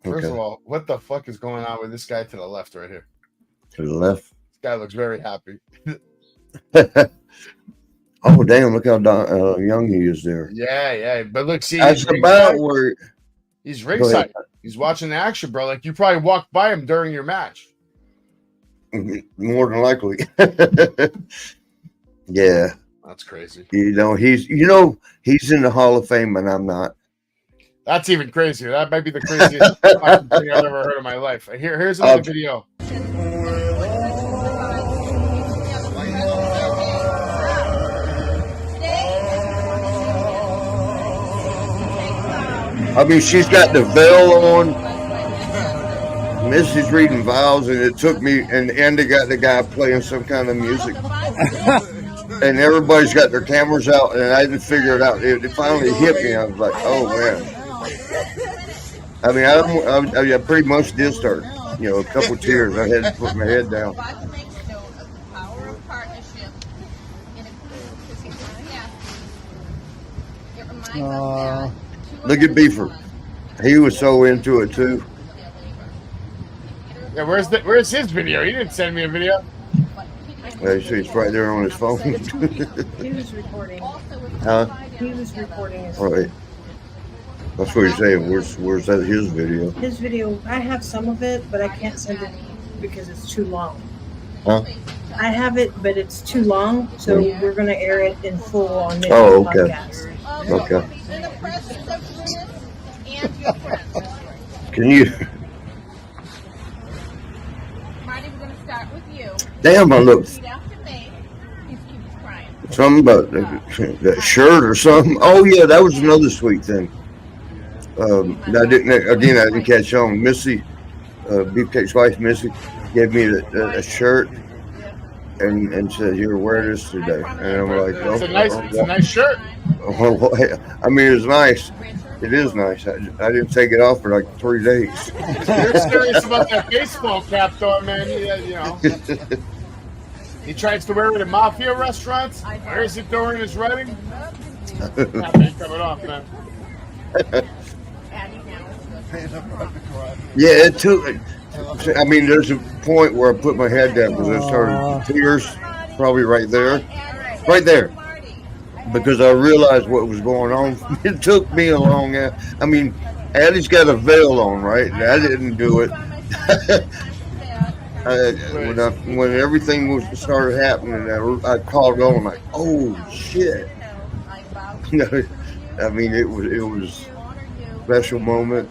First of all, what the fuck is going on with this guy to the left right here? To the left? This guy looks very happy. Oh damn! Look how young he is there. Yeah. But look, see, that's about where he's ringside. He's watching the action, bro. Like you probably walked by him during your match. More than likely. Yeah, that's crazy. He's in the Hall of Fame, and I'm not. That's even crazier. That might be the craziest thing I've ever heard in my life. Here's another video. I mean, she's got the veil on. Missy's reading vows, and it took me, and they got the guy playing some kind of music. And everybody's got their cameras out, and I didn't figure it out. It finally hit me. I was like, oh, man. I mean, I pretty much did start, a couple tears. I had to put my head down. Look at Beaver. He was so into it too. Yeah, where's his video? He didn't send me a video. You see, it's right there on his phone. He was recording. Huh? He was recording his, Right. That's what he's saying. Where's that his video? his video. I have some of it, but I can't send it because it's too long. Huh? I have it, but it's too long, so we're going to air it in full on this Oh, okay. podcast. Okay. In the presence of Chris and your friends. Can you? Marty, we're going to start with you. Damn, I look Repeat after me. He's crying. something about that shirt or something. Oh yeah, that was another sweet thing. I didn't catch on. Missy, Beefcake's wife, Missy, gave me a shirt and said, "Here, wear this today." And I'm like, It's a nice shirt. I mean, it's nice. It is nice. I didn't take it off for like 3 days. You're serious about that baseball cap, though, man. He tries to wear it in mafia restaurants. Wears it during his wedding. That ain't coming off, man. Yeah, it took. I mean, there's a point where I put my head down because I started tears, probably right there, because I realized what was going on. It took me a long. I mean, Addie's got a veil on, right? And I didn't do it. When everything started happening, I called on like, "Oh shit!" I mean, it was a special moment.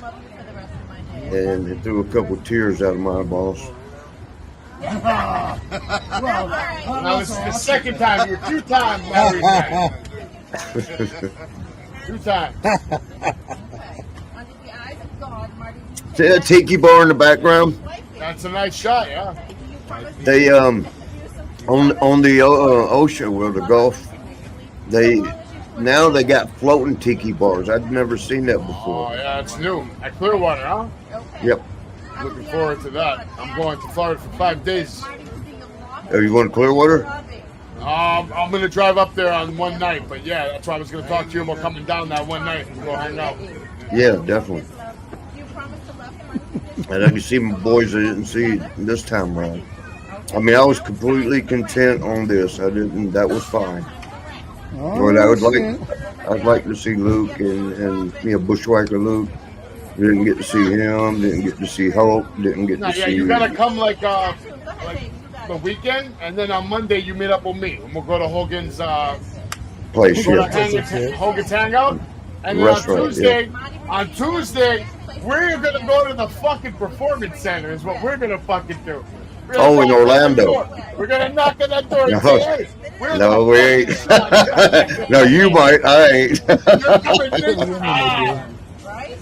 And it threw a couple tears out of my eyeballs. Now, this is the second time. You're 2 times married man. 2 times. See that tiki bar in the background? That's a nice shot, yeah. They on the ocean, well, the Gulf. They got floating tiki bars. I'd never seen that before. Oh yeah, it's new. At Clearwater, huh? Yep. Looking forward to that. I'm going to Florida for 5 days. Are you going to Clearwater? I'm going to drive up there on one night, but yeah, that's why I was going to talk to you about coming down that one night and go hang out. Yeah, definitely. And I can see my boys I didn't see this time around. I mean, I was completely content on this. That was fine. But I'd like to see Luke and Bushwhacker Luke. Didn't get to see him. Didn't get to see Hope. Didn't get to see. You gotta come like the weekend, and then on Monday you meet up with me, and we'll go to Hogan's place. Hogan's Hangout, and then on Tuesday we're gonna go to the fucking Performance Center. Is what we're gonna fucking do. In Orlando. We're gonna knock on that door and say, "Hey, no, we ain't." No, you might. I ain't.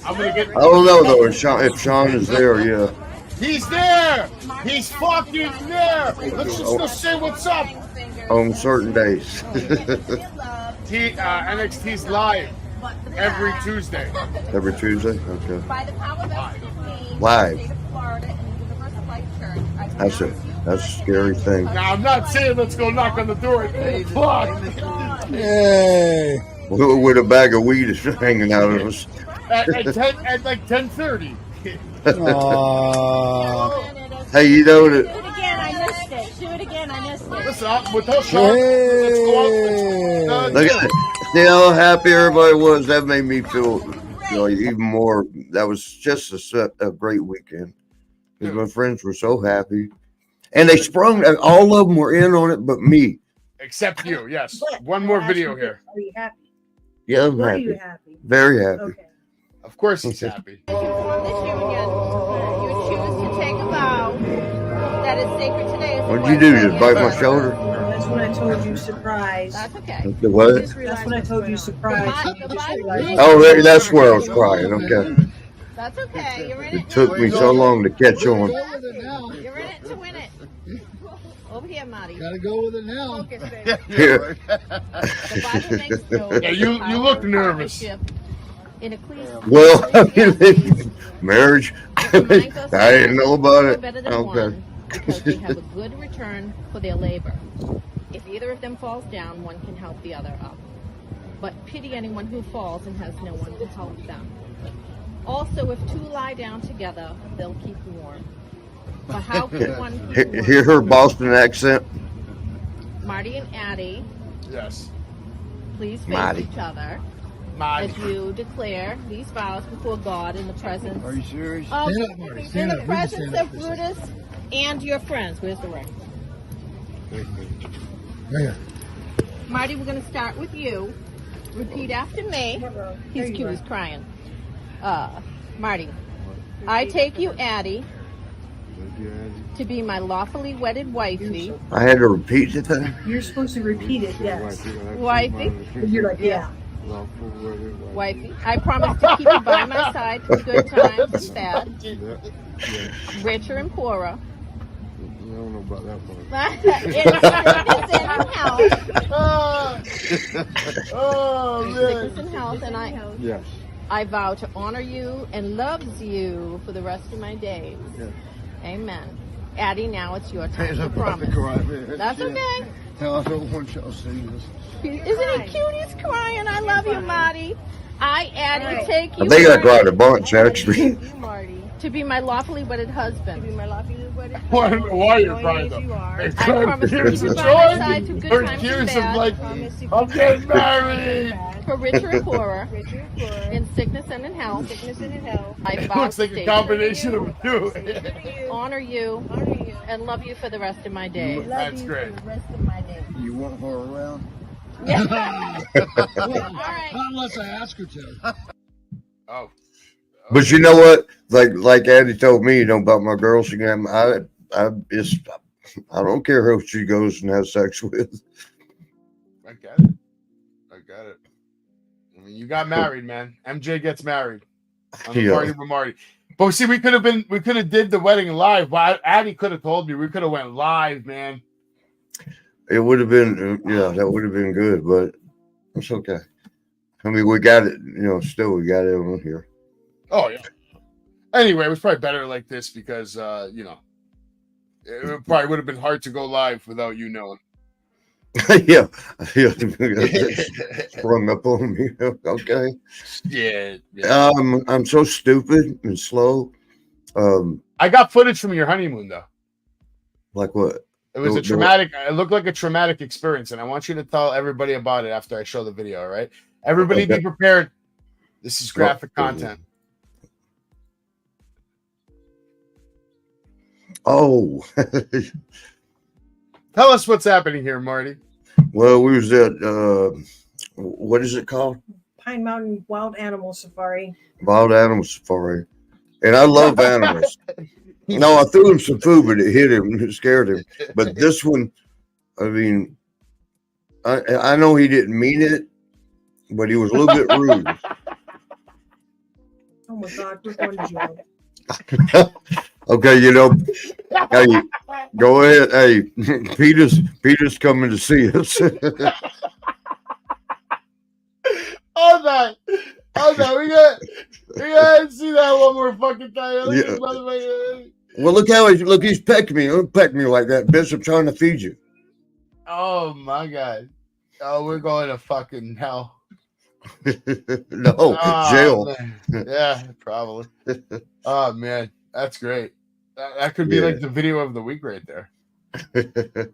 I'm gonna get. I don't know though. If Sean is there, yeah. He's there. He's fucking there. Let's just go say what's up. On certain days. NXT's live every Tuesday. Every Tuesday? Okay. Live. That's a scary thing. Now I'm not saying let's go knock on the door at 8 o'clock. Yay! With a bag of weed hanging out of us. At like 10:30. Hey, you know that. Do it again, I missed it. Do it again, I missed it. Listen, without Sean, let's go out. Look at it. See how happy everybody was. That made me feel even more. That was just a great weekend. Because my friends were so happy. And they sprung, all of them were in on it but me. Except you, yes. One more video here. Are you happy? Yeah, I'm Are happy. you happy? Very happy. Okay. Of course he's happy. This year again, you choose to take a vow that is sacred today. What'd you do? Just bite my shoulder? That's what I told you, surprise. That's okay. The what? That's what I told you, surprise. And you just realized. Oh, that's where I was crying. Okay. That's okay. You're in it. It took me so long to catch on. You're in it to win it. Over here, Marty. Gotta go with it now. Focus, baby. Here. The Bible makes note Yeah, you of look our nervous. partnership in Ecclesiastes. Well, marriage. I didn't know about it. Better than Okay. one, because they have a good return for their labor. If either of them falls down, one can help the other up. but pity anyone who falls and has no one to help them. Also, if two lie down together, they'll keep warm. But how can one keep warm? Hear her Boston accent? Marty and Addie, Yes. please face Marty. each other Marty. as you declare these vows before God in the presence Are you serious? of, Stand up, Marty. in Stand the up. You can presence stand up of for a second. Brutus and your friends. Where's the ring? Right here. Marty, we're going to start with you. Repeat after me. He's cute. He's crying. Marty, I take you, Addie, to be my lawfully wedded wifey. I had to repeat the thing. You're supposed to repeat it, yes. Wifey. You're like, yeah. Wifey. I promise to keep you by my side through good times and bad, richer and poorer. I don't know about that part. In sickness and in health. Oh, man. Sickness and health, and Yes. I vow to honor you and loves you for the rest of my days. Yes. Amen. Addie, now it's your time to I'm about to promise. cry, man. That's okay. No, I don't want y'all to see this. Isn't he cute? He's crying. I love you, Marty. I, Addie, take you, I think I Marty, cried a bunch, actually. to be my lawfully wedded husband. I don't know why you're crying, though. I promise to keep you by my side through good Or times and accused of, bad, like, I'm getting married. for richer and poorer, in sickness and in health. I It vow looks like to a stay combination of you. honor you, and love you for the rest of my days. That's great. You want her around? All right. Not unless I ask her to. Oh. But you know what? Like Addie told me, about my girl, she can have, I don't care who she goes and has sex with. I get it. I get it. I mean, you got married, man. MJ gets married on the Yeah. Party with Marty. But see, we could have did the wedding live. Well, Addie could have told me we could have went live, man. It would have been, that would have been good, but it's okay. I mean, we got it, still we got it on here. Oh yeah. Anyway, it was probably better like this because it probably would have been hard to go live without you knowing. yeah. Sprung up on me. Okay. Yeah. I'm so stupid and slow. I got footage from your honeymoon though. Like what? It was The- a traumatic. It looked like a traumatic experience, and I want you to tell everybody about it after I show the video. All right, everybody, Okay. be prepared. This is graphic content. Oh, Tell us what's happening here, Marty. well, we was at what is it called? Pine Mountain Wild Animal Safari. Wild Animal Safari, and I love animals. No, I threw him some food, but it hit him, it scared him. But this one, I mean, I know he didn't mean it, but he was a little bit rude. Oh my God, we're going to jail. Okay, hey, go ahead. Hey, Peter's coming to see us. Oh no, we got to see that one more fucking time. Look at Yeah. this motherfucker. Well, look, he's pecking me. Don't peck me like that, bitch. I'm trying to feed you. Oh my god. Oh, we're going to fucking hell. No, Oh, jail. man. Yeah, probably. Oh man, that's great. That could be Yeah. like the video of the week right there. It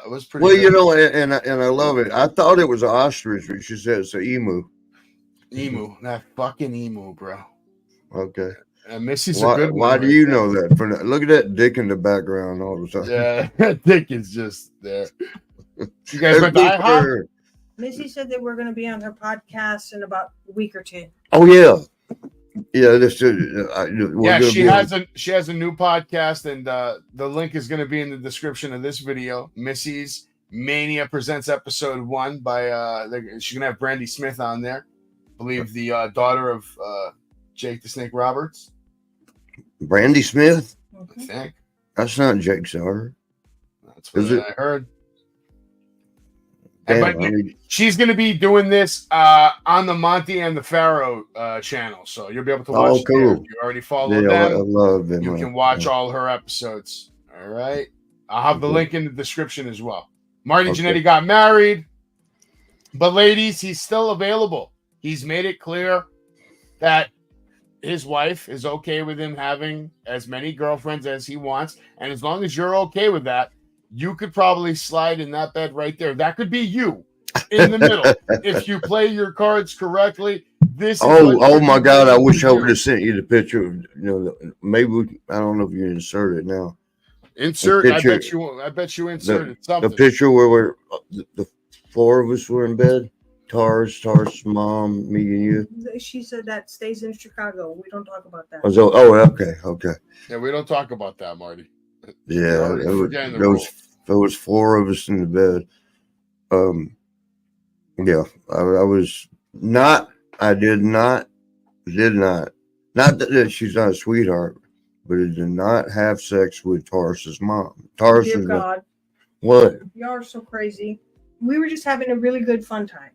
was pretty. Well, good. and I love it. I thought it was an ostrich, but she said it's an emu. Emu, that fucking emu, bro. Okay. And Missy's a Why, good one. why do right you there. know that? Look at that dick in the background all the time. Yeah, Dick is just there. You guys went to That's IHOP? her. Missy said they were going to be on her podcast in about a week or two. Oh yeah, yeah. This is. Yeah, she has a new podcast, and the link is going to be in the description of this video. Missy's Mania presents episode 1 by she's going to have Brandy Smith on there. I believe the daughter of Jake the Snake Roberts. Brandy Smith. I think That's not Jake's daughter. that's what Is it? I heard. Damn, But I mean, she's going to be doing this on the Monty and the Pharaoh channel, so you'll be able to watch. Oh, cool. there. If you already follow yeah, I them, love them. you can watch all her episodes. All right, I'll have the Okay. link in the description as well. Marty Okay. Jannetty got married. But ladies, he's still available. He's made it clear that his wife is okay with him having as many girlfriends as he wants. And as long as you're okay with that, you could probably slide in that bed right there. That could be you in the middle. If you play your cards correctly, this is Oh my God! I wish I would have sent you the picture. Maybe I don't know if you insert it now. Insert. Picture, I bet you inserted something. The picture where the four of us were in bed. Taurus, mom, me and you. She said that stays in Chicago. We don't talk about that. Okay. Yeah, we don't talk about that, Marty. Yeah, there was four of us in the bed. Yeah, I was not. I did not. Not that she's not a sweetheart, but I did not have sex with Taurus's mom. Taurus Dear is God. What? Y'all are so crazy. We were just having a really good fun time.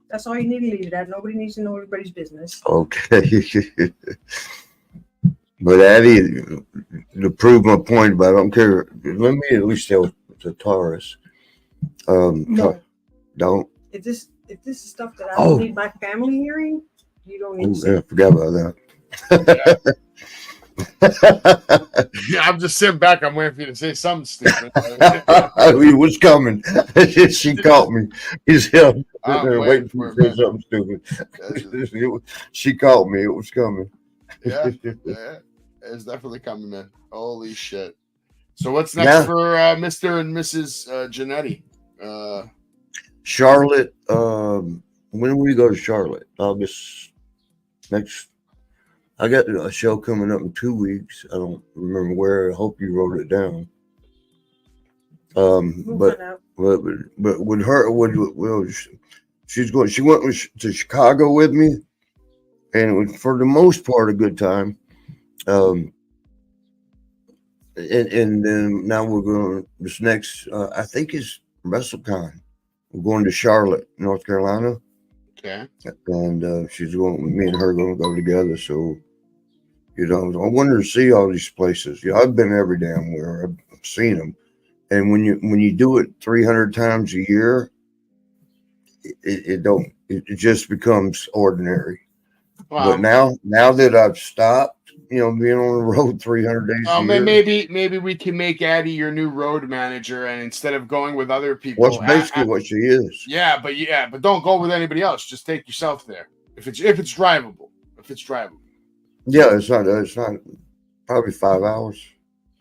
That's all you need to leave it at. Nobody needs to know everybody's business. Okay. But Addie, to prove my point about I don't care, let me at least tell the Taurus. No. Don't. If this is stuff that I don't need my family hearing, you don't need to say. Yeah, I forgot about that. Yeah, I'm just sitting back. I'm waiting for you to say something stupid. It was coming. She caught me. He's waiting for me to say something stupid. She caught me. It was coming. Yeah, it's definitely coming, man. Holy shit. So what's next for Mr. and Mrs. Jannetty? Charlotte. When will we go to Charlotte? August next. I got a show coming up in 2 weeks. I don't remember where. I hope you wrote it down. But with her, she's going. She went to Chicago with me, and it was for the most part a good time. And then now we're going this next. I think it's WrestleCon. We're going to Charlotte, North Carolina. Okay. And she's going. Me and her going to go together. So, I wanted to see all these places. I've been every damn where. I've seen them. And when you do it 300 times a year, it just becomes ordinary. Wow. But now that I've stopped, being on the road 300 days a year. Maybe we can make Addie your new road manager, and instead of going with other people, that's basically what she is. Yeah, but don't go with anybody else. Just take yourself there if it's drivable. Yeah, it's not probably 5 hours.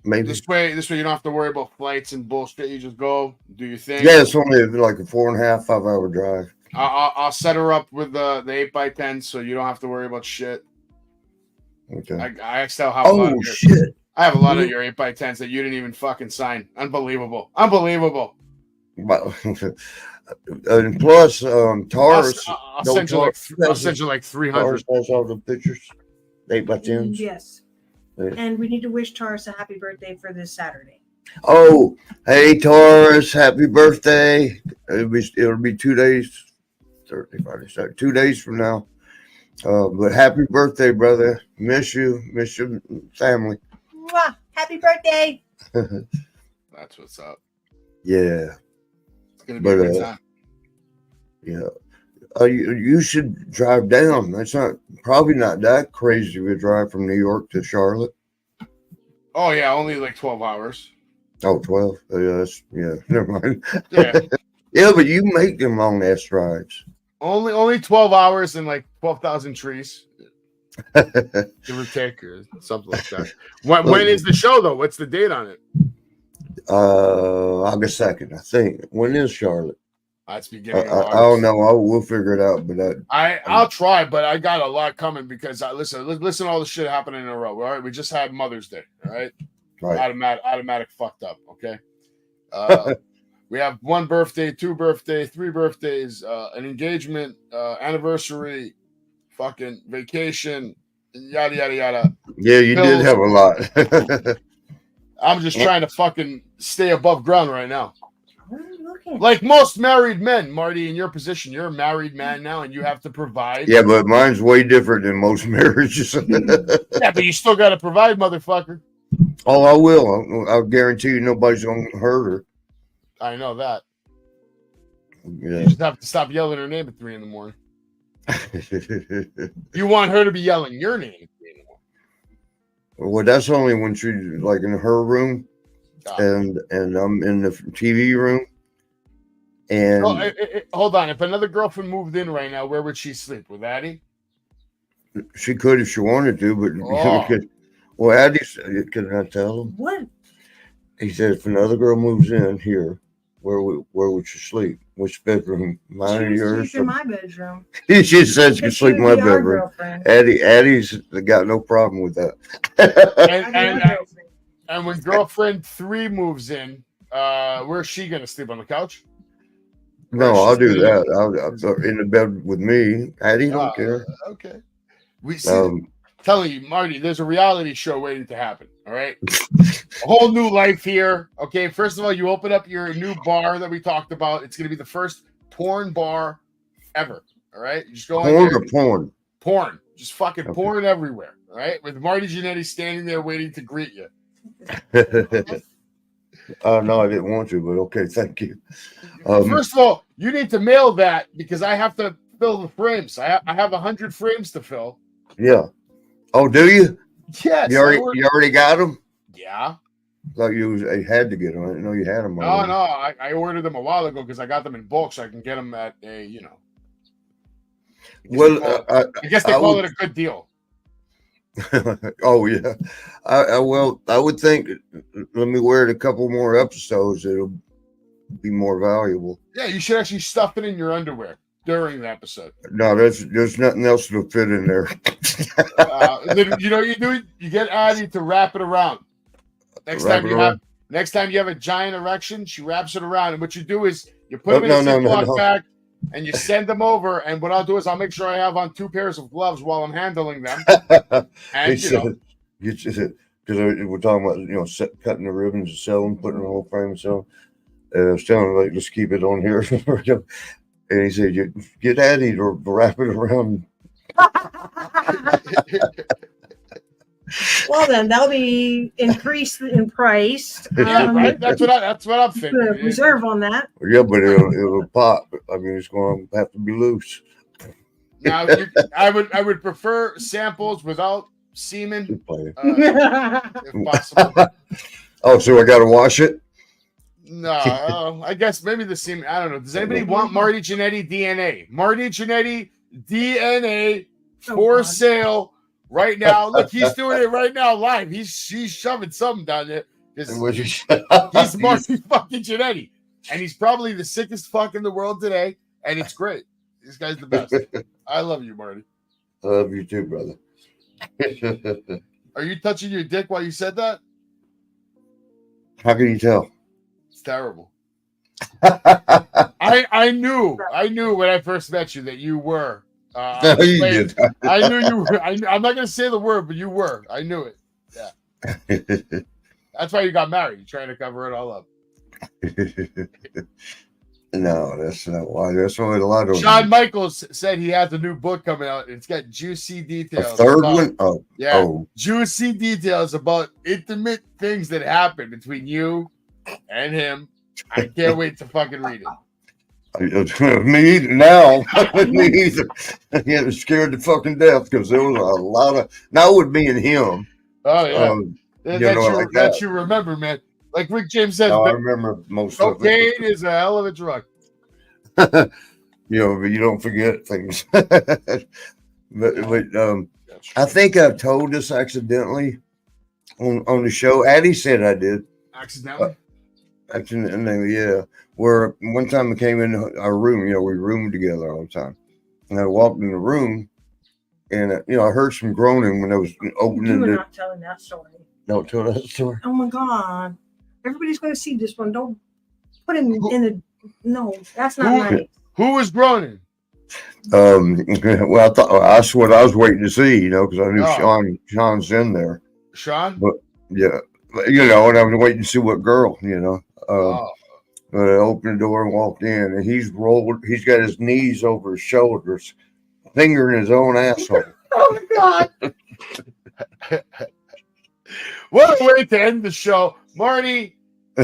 Maybe this way you don't have to worry about flights and bullshit. You just go do your thing. Yeah, it's only like a 4.5, 5 hour drive. I'll set her up with the 8x10 so you don't have to worry about shit. Okay. I still have a lot of shit. I have a lot of your 8x10s that you didn't even fucking sign. Unbelievable. And plus, Taurus. I'll send you like 300. Taurus has all the pictures. 8x10s. Yes. Yeah. And we need to wish Taurus a happy birthday for this Saturday. Oh, hey Taurus, happy birthday! It'll be 2 days. Thursday, Friday, Saturday, 2 days from now. But happy birthday, brother. Miss your family. Mwah! Happy birthday. That's what's up. Yeah. It's gonna be a good time. Yeah. You should drive down. That's probably not that crazy of a drive from New York to Charlotte. Oh yeah, only like 12 hours. Oh, 12. Yeah, never mind. Yeah. Yeah, but you make them long ass drives. Only 12 hours and like 12,000 trees. Give or take or something like that. When is the show though? What's the date on it? August 2nd, I think. When is Charlotte? That's beginning of August. I don't know. We'll figure it out. But I'll try, but I got a lot coming because listen to all the shit happening in a row. All right, we just had Mother's Day. All right, automatic fucked up. Okay, we have 1 birthday, 2 birthdays, 3 birthdays, an engagement, anniversary, fucking vacation, yada yada yada. Yeah, you did have a lot. I'm just trying to fucking stay above ground right now. Like most married men, Marty, in your position, you're a married man now, and you have to provide. Yeah, but mine's way different than most marriages. Yeah, but you still got to provide, motherfucker. Oh, I will. I'll guarantee you nobody's going to hurt her. I know that. Yeah. You just have to stop yelling her name at 3 a.m. You want her to be yelling your name at 3 a.m. Well, that's only when she's like in her room, and I'm in the TV room. And hold on, if another girlfriend moved in right now, where would she sleep? With Addie? she could if she wanted to, but well, Addie, can I tell him? What? He said, if another girl moves in here, where would she sleep? Which bedroom? Mine or She yours? sleep in my bedroom. She said she could sleep in my bedroom. Addie's got no problem with that. And when girlfriend 3 moves in, where's she gonna sleep, on the couch? No, I'll do that. I'll in the bed with me. Addie don't care. Okay. We see. Telling you, Marty, there's a reality show waiting to happen. All right, a whole new life here. Okay, first of all, you open up your new bar that we talked about. It's going to be the first porn bar ever. All right, you just go porn, just fucking porn everywhere. All right, with Marty Jannetty standing there waiting to greet you. No, I didn't want to, but okay, thank you. First of all, you need to mail that because I have to fill the frames. I have 100 frames to fill. Yeah. Oh, do you? Yes. You already got them? Yeah. Thought you had to get them. I didn't know you had them. No, I ordered them a while ago because I got them in bulk, so I can get them at a, Well, I guess they call it a good deal. Oh yeah. I would think. Let me wear it a couple more episodes. It'll be more valuable. Yeah, you should actually stuff it in your underwear during the episode. No, there's nothing else to fit in there. Then, you know what you do? You get Addie to wrap it around. Next time you have a giant erection, she wraps it around, and what you do is you put them in a Ziploc bag, and you send them over. And what I'll do is I'll make sure I have on 2 pairs of gloves while I'm handling them. And because we're talking about cutting the ribbons and selling, putting the whole frame and selling. And I was telling him, like, let's keep it on here. And he said, get Addie to wrap it around. Well, then that'll be increased in price. Yeah, right. That's what I'm thinking. Reserve on that. Yeah, but it'll pop. I mean, it's going to have to be loose. Now, I would prefer samples without semen, if possible. Oh, so I got to wash it? No, I guess maybe the semen. I don't know. Does anybody want Marty Jannetty DNA? Marty Jannetty DNA for sale right now. Look, he's doing it right now live. He's shoving something down there. He's Marty fucking Jannetty, and he's probably the sickest fuck in the world today, and it's great. This guy's the best. I love you, Marty. I love you too, brother. Are you touching your dick while you said that? How can you tell? It's terrible. I knew when I first met you that you were. No, you did. I knew you were. I'm not going to say the word, but you were. I knew it. Yeah. That's why you got married. You're trying to cover it all up. No, that's not why. That's why a lot of Shawn Michaels said he has a new book coming out. It's got juicy details. A third one? Oh. Yeah. Oh. Juicy details about intimate things that happen between you and him. I can't wait to fucking read it. Me either. Now, me either. I get scared to fucking death because there was a lot of. Now with me and him. Oh yeah, that you remember, man. Like Rick James says, I remember most of it. Cocaine is a hell of a drug. But you don't forget things. but I think I've told this accidentally on the show. Addie said I did. Accidentally? Accidentally, yeah. Where one time I came in our room, we roomed together all the time. And I walked in the room and, I heard some groaning when I was opening You were not telling that story. Don't tell that story. Oh my God. Everybody's going to see this one. Don't put him in the. No, that's not nice. Who was groaning? Well, that's what I was waiting to see, because I knew Sean's in there. Sean? But yeah, and I was waiting to see what girl, But I opened the door and walked in, and he's got his knees over his shoulders, fingering his own asshole. Oh my God. What a way to end the show. Marty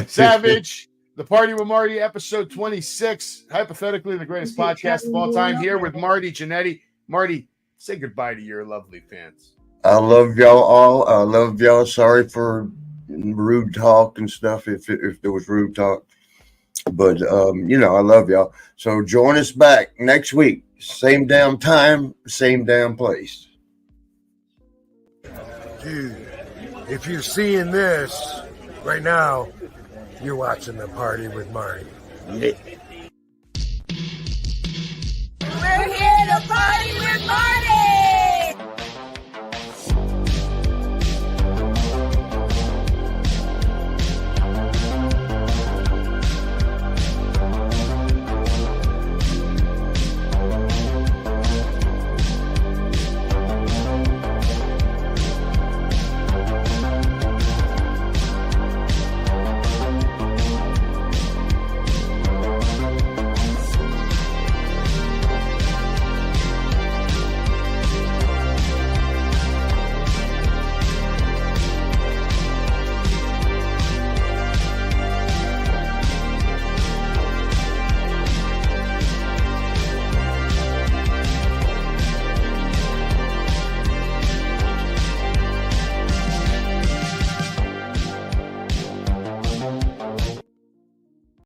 Savage, The Party with Marty, episode 26. Hypothetically, the greatest podcast of all time. Here with Marty, Jannetty. Marty, say goodbye to your lovely fans. I love y'all all. I love y'all. Sorry for rude talk and stuff, if there was rude talk. But, I love y'all. So join us back next week. Same damn time, same damn place. Dude, if you're seeing this right now, you're watching the Party with Marty. Yeah. We're here to party with Marty.